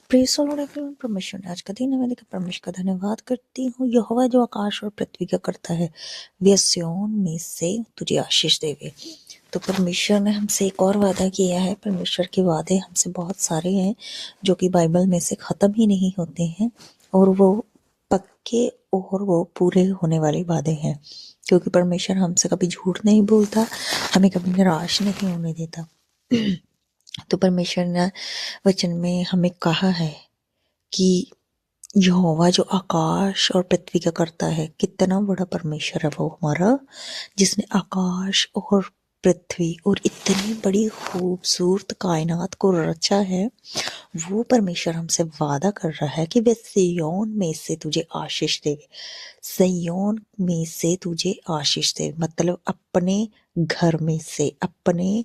Praise the Lord everyone. परमेश्वर ने आज का दिन हमें देखा, परमेश्वर का धन्यवाद करती हूँ। यहोवा जो आकाश और पृथ्वी का करता है, वह सिय्योन में से तुझे आशीष देवे। तो परमेश्वर ने हमसे एक और वादा किया है। परमेश्वर के वादे हमसे बहुत सारे हैं जो कि बाइबल में से ख़त्म ही नहीं होते हैं, और वो पक्के और वो पूरे होने वाले वादे हैं, क्योंकि परमेश्वर हमसे कभी झूठ नहीं बोलता, हमें कभी निराश नहीं होने देता। तो परमेश्वर ने वचन में हमें कहा है कि यहोवा जो आकाश और पृथ्वी का करता है, कितना बड़ा परमेश्वर है वो हमारा, जिसने आकाश और पृथ्वी और इतनी बड़ी खूबसूरत कायनात को रचा है। वो परमेश्वर हमसे वादा कर रहा है कि वह सिय्योन में से तुझे आशीष देवे। सिय्योन में से तुझे आशीष दे मतलब अपने घर में से, अपने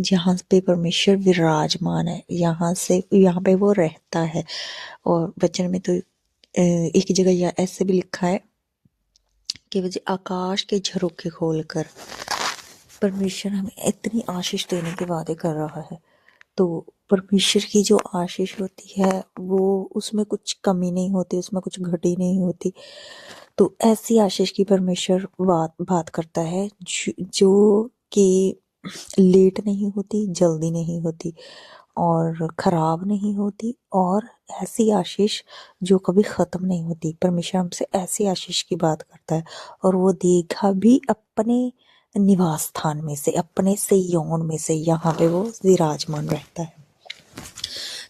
जहाँ पे परमेश्वर विराजमान है, यहाँ पे वो रहता है। और वचन में तो एक जगह या ऐसे भी लिखा है कि वह आकाश के झरोखे खोलकर परमेश्वर हमें इतनी आशीष देने के वादे कर रहा है। तो परमेश्वर की जो आशीष होती है वो, उसमें कुछ कमी नहीं होती, उसमें कुछ घटी नहीं होती। तो ऐसी आशीष की परमेश्वर बात करता है जो कि लेट नहीं होती, जल्दी नहीं होती और खराब नहीं होती, और ऐसी आशीष जो कभी ख़त्म नहीं होती। परमेश्वर हमसे ऐसी आशीष की बात करता है, और वो देगा भी अपने निवास स्थान में से, अपने सिय्योन में से, यहाँ पे वो विराजमान रहता है।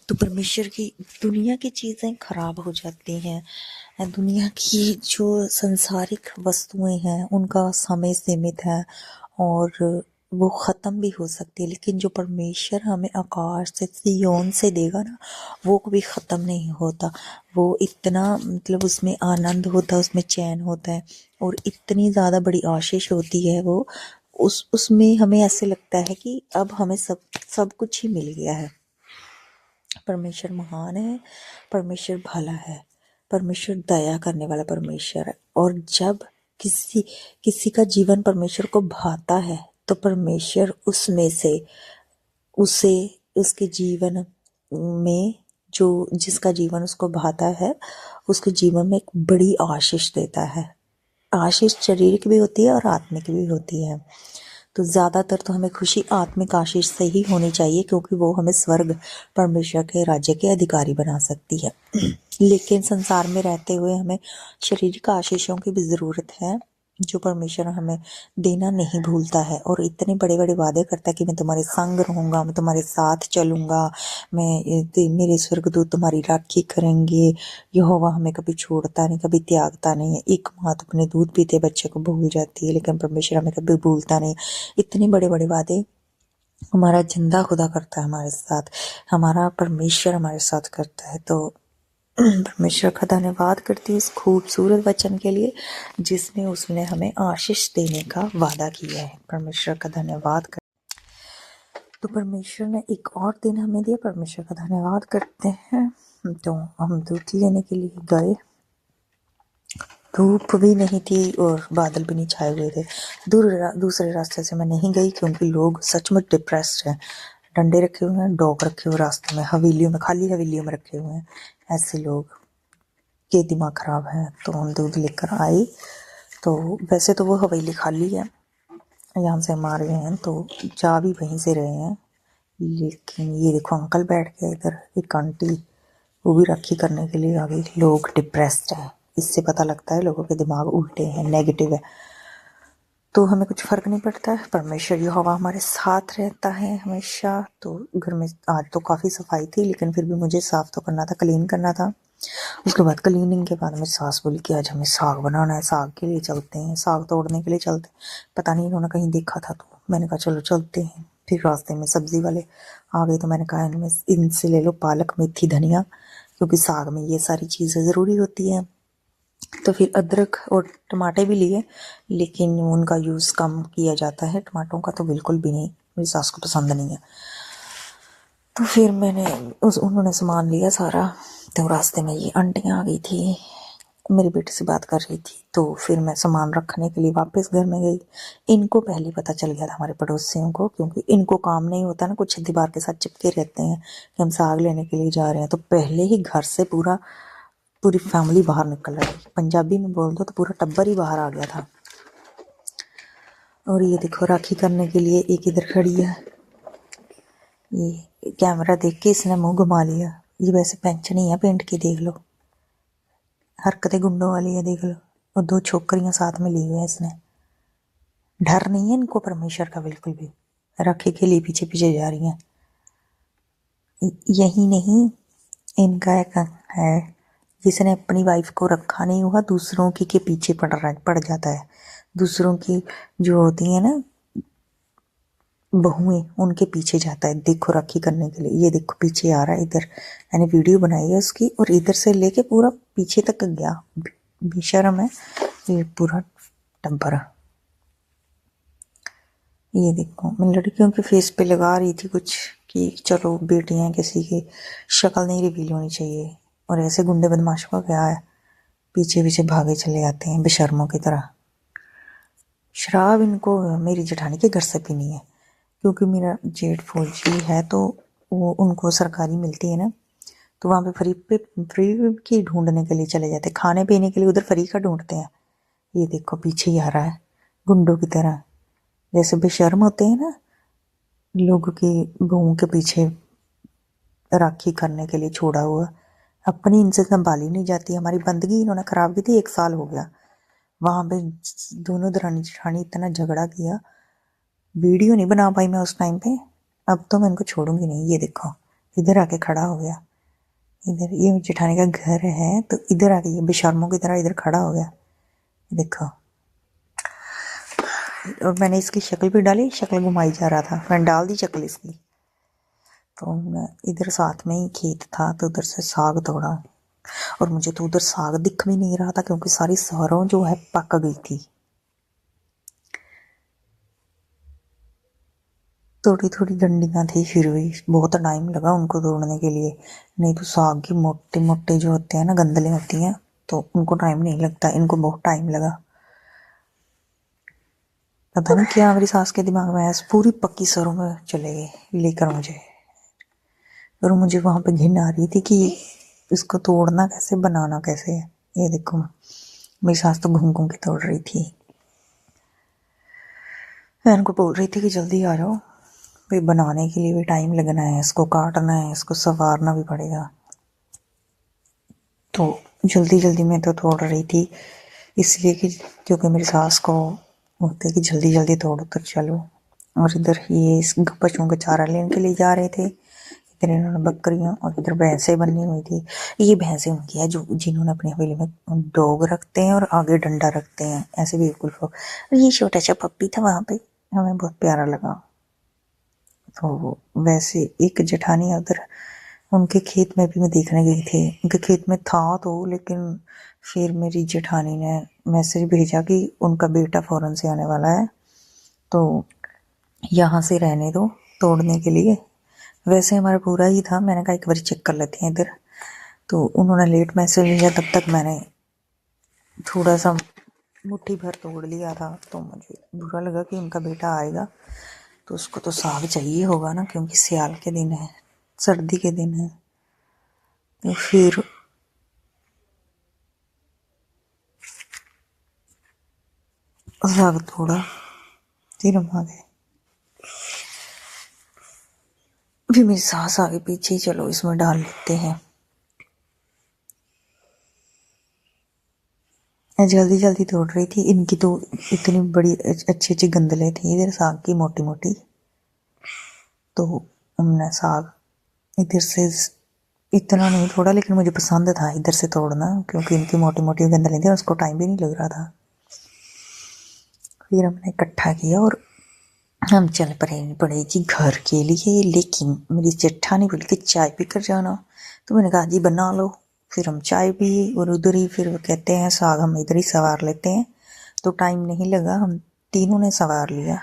तो परमेश्वर की दुनिया की चीज़ें खराब हो जाती हैं, दुनिया की जो संसारिक वस्तुएं हैं उनका समय सीमित है और वो ख़त्म भी हो सकती है, लेकिन जो परमेश्वर हमें आकाश से, सिय्योन से देगा ना, वो कभी ख़त्म नहीं होता। वो इतना मतलब उसमें आनंद होता है, उसमें चैन होता है, और इतनी ज़्यादा बड़ी आशीष होती है वो, उसमें हमें ऐसे लगता है कि अब हमें सब कुछ ही मिल गया है। परमेश्वर महान है, परमेश्वर भला है, परमेश्वर दया करने वाला परमेश्वर है। और जब किसी का जीवन परमेश्वर को भाता है तो परमेश्वर उसमें से उसे, उसके जीवन में, जो जिसका जीवन उसको भाता है, उसके जीवन में एक बड़ी आशीष देता है। आशीष शारीरिक भी होती है और आत्मिक भी होती है। तो ज़्यादातर तो हमें खुशी आत्मिक आशीष से ही होनी चाहिए, क्योंकि वो हमें स्वर्ग परमेश्वर के राज्य के अधिकारी बना सकती है। लेकिन संसार में रहते हुए हमें शारीरिक आशीषों की भी ज़रूरत है, जो परमेश्वर हमें देना नहीं भूलता है, और इतने बड़े बड़े वादे करता है कि मैं तुम्हारे संग रहूँगा, मैं तुम्हारे साथ चलूँगा, मेरे स्वर्गदूत तुम्हारी राखी करेंगे। यहोवा हमें कभी छोड़ता नहीं, कभी त्यागता नहीं है। एक माँ तो अपने दूध पीते बच्चे को भूल जाती है, लेकिन परमेश्वर हमें कभी भूलता नहीं। इतने बड़े बड़े वादे हमारा जिंदा खुदा करता है हमारे साथ, हमारा परमेश्वर हमारे साथ करता है। तो परमेश्वर का धन्यवाद करती हूँ इस खूबसूरत वचन के लिए, जिसमें उसने हमें आशीष देने का वादा किया है। परमेश्वर का धन्यवाद कर। तो परमेश्वर ने एक और दिन हमें दिया, परमेश्वर का धन्यवाद करते हैं। तो हम दूध लेने के लिए गए, धूप भी नहीं थी और बादल भी नहीं छाए हुए थे। दूसरे रास्ते से मैं नहीं गई, क्योंकि लोग सचमुच डिप्रेस्ड हैं। डंडे रखे हुए हैं, डॉग रखे हुए रास्ते में, हवेलियों में, खाली हवेलियों में रखे हुए हैं। ऐसे लोग के दिमाग ख़राब है। तो हम दूध लेकर आए। तो वैसे तो वो हवेली खाली है, यहाँ से हम आ रहे हैं तो जा भी वहीं से रहे हैं, लेकिन ये देखो अंकल बैठ गए इधर, एक आंटी वो भी राखी करने के लिए आ गई। लोग डिप्रेस्ड हैं, इससे पता लगता है लोगों के दिमाग उल्टे हैं, नेगेटिव है। तो हमें कुछ फ़र्क नहीं पड़ता है, परमेश्वर यहोवा हमारे साथ रहता है हमेशा। तो घर में आज तो काफ़ी सफाई थी, लेकिन फिर भी मुझे साफ़ तो करना था, क्लीन करना था। उसके बाद क्लीनिंग के बाद मेरी सास बोली कि आज हमें साग बनाना है, साग के लिए चलते हैं, साग तोड़ने के लिए चलते हैं। पता नहीं इन्होंने कहीं देखा था, तो मैंने कहा चलो चलते हैं। फिर रास्ते में सब्ज़ी वाले आ गए, तो मैंने कहा इनसे ले लो पालक, मेथी, धनिया, क्योंकि साग में ये सारी चीज़ें ज़रूरी होती हैं। तो फिर अदरक और टमाटर भी लिए, लेकिन उनका यूज़ कम किया जाता है, टमाटरों का तो बिल्कुल भी नहीं, मेरी सास को पसंद नहीं है। तो फिर उन्होंने सामान लिया सारा। तो रास्ते में ये आंटियाँ आ गई थी, मेरी बेटी से बात कर रही थी, तो फिर मैं सामान रखने के लिए वापस घर में गई। इनको पहले पता चल गया था, हमारे पड़ोसियों को, क्योंकि इनको काम नहीं होता ना, कुछ दीवार के साथ चिपके रहते हैं कि हम साग लेने के लिए जा रहे हैं। तो पहले ही घर से पूरी फैमिली बाहर निकल रही, पंजाबी में बोल दो तो पूरा टब्बर ही बाहर आ गया था। और ये देखो राखी करने के लिए एक इधर खड़ी है, ये कैमरा देख के इसने मुंह घुमा लिया। ये वैसे पेंच नहीं है पेंट की, देख लो, हरकतें गुंडों वाली है, देख लो। और 2 छोकरियां साथ में ली हुई है इसने। डर नहीं है इनको परमेश्वर का बिल्कुल भी, राखी के लिए पीछे पीछे जा रही हैं। यही नहीं, इनका एक है, जिसने अपनी वाइफ को रखा नहीं हुआ, दूसरों की के पीछे पड़ जाता है। दूसरों की जो होती है ना बहुएं, उनके पीछे जाता है, देखो राखी करने के लिए। ये देखो पीछे आ रहा है इधर, मैंने वीडियो बनाई है उसकी, और इधर से लेके पूरा पीछे तक गया। बेशर्म है ये पूरा टब्बर। ये देखो मैं लड़कियों के फेस पे लगा रही थी कुछ, कि चलो बेटियां किसी की शक्ल नहीं रिवील होनी चाहिए, और ऐसे गुंडे बदमाशों का क्या है, पीछे पीछे भागे चले आते हैं बेशर्मों की तरह। शराब इनको मेरी जेठानी के घर से पीनी है, क्योंकि मेरा जेठ फौजी है, तो वो उनको सरकारी मिलती है ना, तो वहाँ पे फ्री की ढूंढने के लिए चले जाते, खाने पीने के लिए उधर फ्री का ढूंढते हैं। ये देखो पीछे ही आ रहा है गुंडों की तरह, जैसे बेशर्म होते हैं ना लोगों की बहुओं के पीछे राखी करने के लिए छोड़ा हुआ। अपनी इनसे संभाली नहीं जाती। हमारी बंदगी इन्होंने खराब की थी, 1 साल हो गया। वहाँ पे दोनों दरानी जेठानी इतना झगड़ा किया, वीडियो नहीं बना पाई मैं उस टाइम पे। अब तो मैं इनको छोड़ूंगी नहीं। ये देखो इधर आके खड़ा हो गया, इधर ये जेठानी का घर है, तो इधर आके ये बेशर्मों की तरह इधर खड़ा हो गया। देखो, और मैंने इसकी शक्ल भी डाली, शक्ल घुमाई जा रहा था, मैंने डाल दी शक्ल इसकी। तो मैं इधर साथ में ही खेत था, तो उधर से साग तोड़ा, और मुझे तो उधर साग दिख भी नहीं रहा था, क्योंकि सारी सरों जो है पक गई थी। थोड़ी थोड़ी डंडियां थी, फिर भी बहुत टाइम लगा उनको तोड़ने के लिए। नहीं तो साग की मोटे मोटे जो होते हैं ना, गंदले होती हैं, तो उनको टाइम नहीं लगता, इनको बहुत टाइम लगा। पता नहीं क्या मेरी सास के दिमाग में ऐसा, पूरी पक्की सरों में चले गए लेकर मुझे। और मुझे वहां पे घिन आ रही थी कि इसको तोड़ना कैसे, बनाना कैसे है। ये देखो मेरी सास तो घूम घूम के तोड़ रही थी। मैं उनको बोल रही थी कि जल्दी आ जाओ भाई, बनाने के लिए भी टाइम लगना है, इसको काटना है, इसको संवारना भी पड़ेगा। तो जल्दी जल्दी में तो तोड़ रही थी, इसलिए कि क्योंकि मेरी सास को होते कि जल्दी जल्दी तोड़ो तो चलो। और इधर ये इस पशुओं का चारा लेने के लिए जा रहे थे। इधर इन्होंने बकरियां और इधर भैंसें बनी हुई थी। ये भैंसें उनकी है जो जिन्होंने अपनी हवेली में डॉग रखते हैं और आगे डंडा रखते हैं, ऐसे बिल्कुल। ये छोटा सा पप्पी था वहाँ पे, हमें बहुत प्यारा लगा। तो वैसे एक जेठानी है उधर, उनके खेत में भी मैं देखने गई थी। उनके खेत में था तो, लेकिन फिर मेरी जेठानी ने मैसेज भेजा कि उनका बेटा फौरन से आने वाला है, तो यहाँ से रहने दो तोड़ने के लिए। वैसे हमारा पूरा ही था, मैंने कहा एक बार चेक कर लेते हैं इधर। तो उन्होंने लेट मैसेज भेजा, तब तक मैंने थोड़ा सा मुट्ठी भर तोड़ लिया था। तो मुझे बुरा लगा कि उनका बेटा आएगा तो उसको तो साग चाहिए होगा ना, क्योंकि सियाल के दिन है, सर्दी के दिन है। तो फिर साग तोड़ा, फिर हम आ गए। फिर मेरी सास आगे पीछे, चलो इसमें डाल लेते हैं। मैं जल्दी जल्दी तोड़ रही थी, इनकी तो इतनी बड़ी अच्छी अच्छी गंदलें थी इधर साग की, मोटी मोटी। तो हमने साग इधर से इतना नहीं तोड़ा, लेकिन मुझे पसंद था इधर से तोड़ना, क्योंकि इनकी मोटी मोटी गंदलें थी, उसको टाइम भी नहीं लग रहा था। फिर हमने इकट्ठा किया और हम चल पड़े जी घर के लिए। लेकिन मेरी जेठानी बोली कि चाय पी कर जाना, तो मैंने कहा जी बना लो। फिर हम चाय पी, और उधर ही फिर वो कहते हैं साग हम इधर ही सवार लेते हैं। तो टाइम नहीं लगा, हम तीनों ने सवार लिया।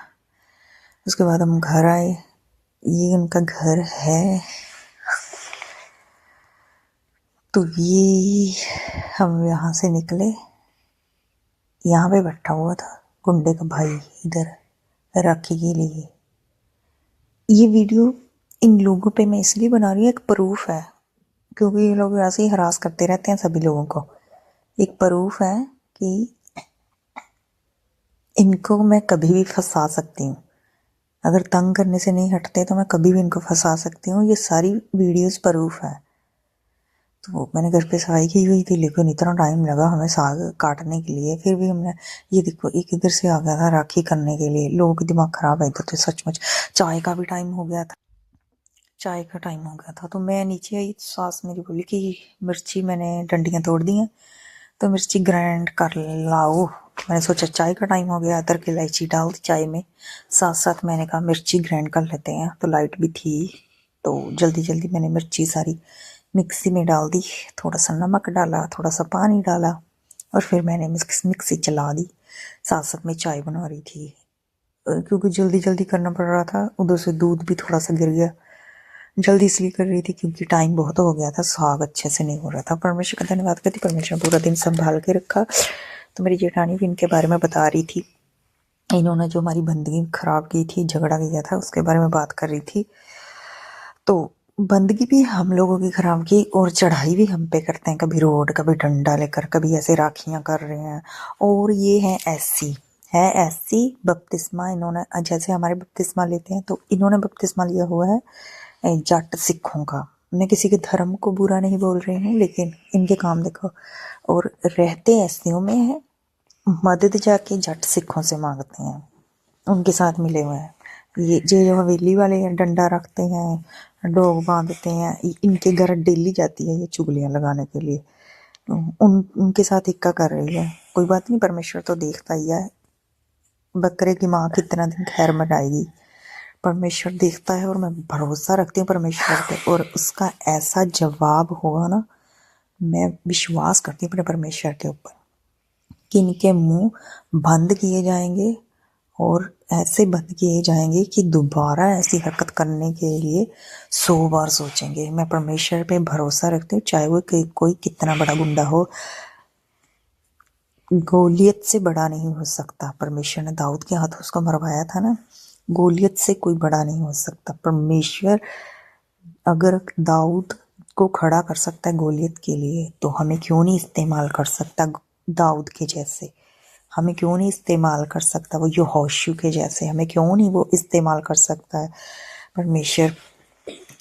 उसके बाद हम घर आए, ये उनका घर है। तो ये हम यहाँ से निकले, यहाँ पे बैठा हुआ था गुंडे का भाई इधर राखी के लिए। ये वीडियो इन लोगों पे मैं इसलिए बना रही हूँ, एक प्रूफ है, क्योंकि ये लोग ऐसे ही हरास करते रहते हैं सभी लोगों को। एक प्रूफ है कि इनको मैं कभी भी फंसा सकती हूँ, अगर तंग करने से नहीं हटते तो मैं कभी भी इनको फंसा सकती हूँ। ये सारी वीडियोस प्रूफ है। तो मैंने घर पे सफाई की हुई थी, लेकिन इतना टाइम लगा हमें साग काटने के लिए, फिर भी हमने, ये देखो एक इधर से आ गया था राखी करने के लिए। लोगों के दिमाग खराब है इधर तो सचमुच। चाय का भी टाइम हो गया था, चाय का टाइम हो गया था, तो मैं नीचे आई, सास मेरी बोली कि मिर्ची मैंने डंडियाँ तोड़ दी हैं तो मिर्ची ग्राइंड कर लाओ। मैंने सोचा चाय का टाइम हो गया, अदरक इलायची डाल दी चाय में, साथ साथ मैंने कहा मिर्ची ग्राइंड कर लेते हैं। तो लाइट भी थी, तो जल्दी जल्दी मैंने मिर्ची सारी मिक्सी में डाल दी, थोड़ा सा नमक डाला, थोड़ा सा पानी डाला, और फिर मैंने मिक्सी चला दी। साथ साथ में चाय बना रही थी, क्योंकि जल्दी जल्दी करना पड़ रहा था। उधर से दूध भी थोड़ा सा गिर गया, जल्दी इसलिए कर रही थी क्योंकि टाइम बहुत हो गया था, साग अच्छे से नहीं हो रहा था। परमेश्वर का धन्यवाद करती, परमेश्वर ने पूरा दिन संभाल के रखा। तो मेरी जेठानी भी इनके बारे में बता रही थी, इन्होंने जो हमारी बंदगी खराब की थी, झगड़ा किया था, उसके बारे में बात कर रही थी। तो बंदगी भी हम लोगों की खराब की, और चढ़ाई भी हम पे करते हैं, कभी रोड, कभी डंडा लेकर, कभी ऐसे राखियां कर रहे हैं। और ये है ऐसी बपतिस्मा इन्होंने, जैसे हमारे बपतिस्मा लेते हैं, तो इन्होंने बपतिस्मा लिया हुआ है जट सिखों का। मैं किसी के धर्म को बुरा नहीं बोल रही हूँ, लेकिन इनके काम देखो। और रहते ऐसियों में है, मदद जाके जट सिखों से मांगते हैं, उनके साथ मिले हुए हैं। ये जो हवेली वाले हैं, डंडा रखते हैं, डोग बांधते हैं, इनके घर डेली जाती है ये चुगलियाँ लगाने के लिए। उनके साथ इक्का कर रही है। कोई बात नहीं, परमेश्वर तो देखता ही है। बकरे की माँ कितना दिन खैर मनाएगी, परमेश्वर देखता है। और मैं भरोसा रखती हूँ परमेश्वर पे, और उसका ऐसा जवाब होगा ना, मैं विश्वास करती हूँ अपने परमेश्वर के ऊपर कि इनके मुंह बंद किए जाएंगे, और ऐसे बंद किए जाएंगे कि दोबारा ऐसी हरकत करने के लिए 100 बार सोचेंगे। मैं परमेश्वर पे भरोसा रखती हूँ, चाहे वो कोई कितना बड़ा गुंडा हो, गोलियत से बड़ा नहीं हो सकता। परमेश्वर ने दाऊद के हाथ उसको मरवाया था ना, गोलियत से कोई बड़ा नहीं हो सकता। परमेश्वर अगर दाऊद को खड़ा कर सकता है गोलियत के लिए, तो हमें क्यों नहीं इस्तेमाल कर सकता दाऊद के जैसे? हमें क्यों नहीं इस्तेमाल कर सकता वो यहोशू के जैसे? हमें क्यों नहीं वो इस्तेमाल कर सकता है? परमेश्वर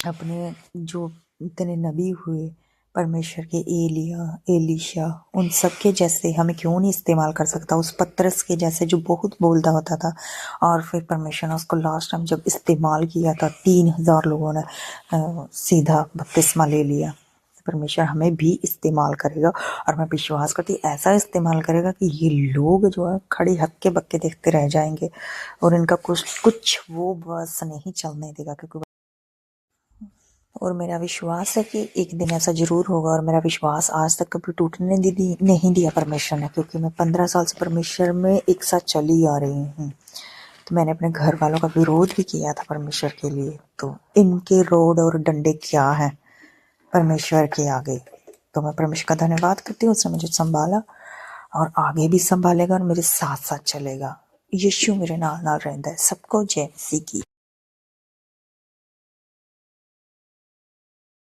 अपने जो इतने नबी हुए, परमेश्वर के एलिया, एलीशा, उन सब के जैसे हमें क्यों नहीं इस्तेमाल कर सकता? उस पतरस के जैसे जो बहुत बोलता होता था, और फिर परमेश्वर ने उसको लास्ट टाइम जब इस्तेमाल किया था, 3,000 लोगों ने सीधा बपतिस्मा ले लिया। परमेश्वर हमें भी इस्तेमाल करेगा, और मैं विश्वास करती ऐसा इस्तेमाल करेगा कि ये लोग जो है खड़े हक्के बक्के देखते रह जाएंगे, और इनका कुछ वो बस नहीं चलने देगा। क्योंकि और मेरा विश्वास है कि एक दिन ऐसा ज़रूर होगा, और मेरा विश्वास आज तक कभी टूटने नहीं दिया परमेश्वर ने, क्योंकि मैं 15 साल से परमेश्वर में एक साथ चली आ रही हूँ। तो मैंने अपने घर वालों का विरोध भी किया था परमेश्वर के लिए, तो इनके रोड और डंडे क्या हैं परमेश्वर के आगे? तो मैं परमेश्वर का धन्यवाद करती हूँ, उसने मुझे संभाला और आगे भी संभालेगा, और मेरे साथ साथ चलेगा। यीशु मेरे नाल नाल रहंदा है। सबको जय मसीह की।